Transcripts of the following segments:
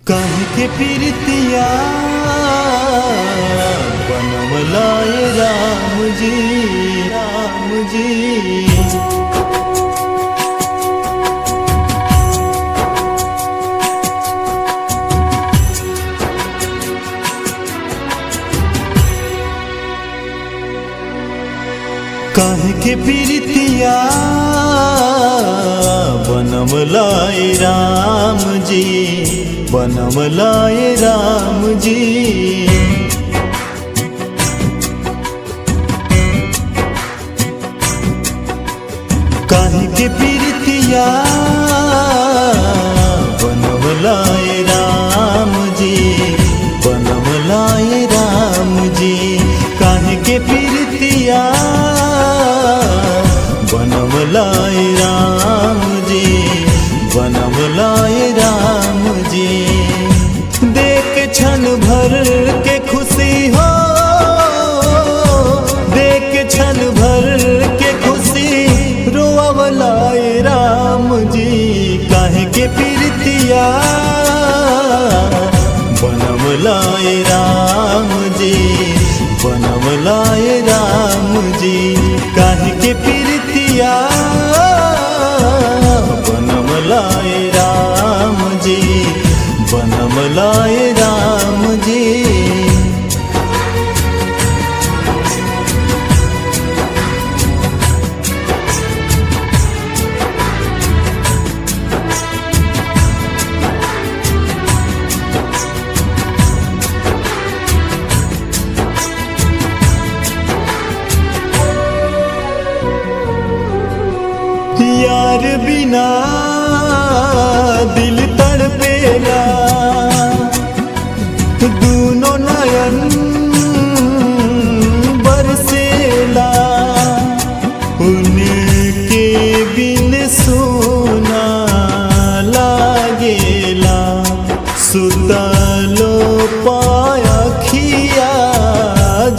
काहे के प्रीतिया बनवलाए राम जी, राम जी। काहे के प्रीतिया बनवलाए राम जी, बनवलाए राम जी। काहे के प्रीतिया बनवलाए राम जी, बनवलाए राम जी। काहे के प्रीतिया बनवलाए राम जी, बनवलाए राम जी। देख क्षण भर के खुशी हो, देख क्षण भर के खुशी रोवलाए राम जी। काहे के प्रीतिया बनवलाए राम जी, बनवलाए राम जी। काहे के प्रीतिया बनवलाए राम जी, बनवलाए राम जी। यार बिना दिल तड़पेला, दूनों नयन बरसेला। उनके बिन सोना लागेला, सुतलो पाखिया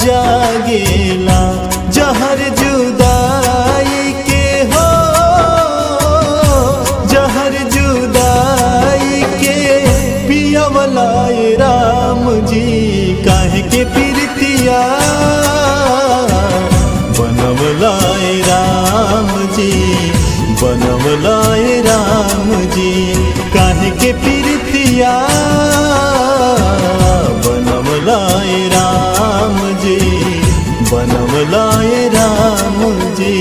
जागेला। जहर जुदाई के हो, जहर जुदाई के पियवलाए राम जी। काहे के प्रीतिया बनवलाए राम जी, बनवलाए राम जी। काहे के प्रीतिया बनवलाए राम जी, बनवलाए राम जी।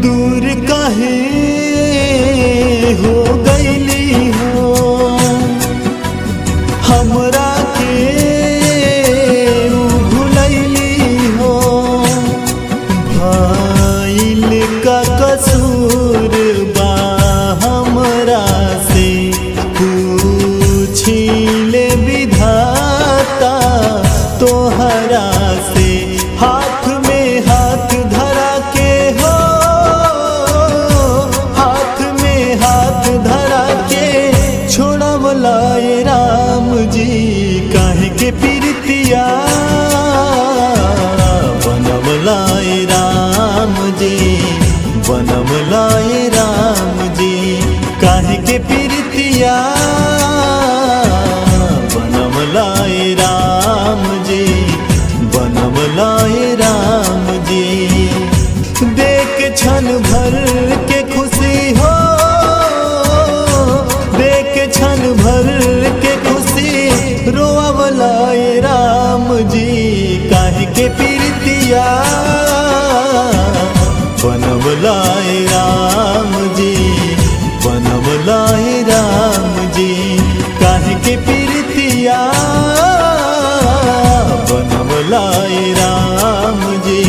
दूर काहे हो गईली हो, हमरा के भुलैली हो। भइल का कसूर बा हमरा से, पूछिले विधाता तोहरा से। हाथ में हाथ धरा के हो, हाथ में हाथ धरा के छोड़वलाए राम जी। काहे के प्रीतिया बनवलाए राम जी, बनवलाए राम जी। काहे के प्रीतिया बनवलाए राम जी, बनवलाए राम जी। देख क्षण भर के खुशी हो, देख क्षण भर के खुशी रोवलाए राम जी। काहे के प्रीतिया बनवलाए राम जी, बनवलाए राम जी। काहे के प्रीतिया बनवलाए राम जी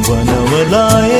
बनवलाय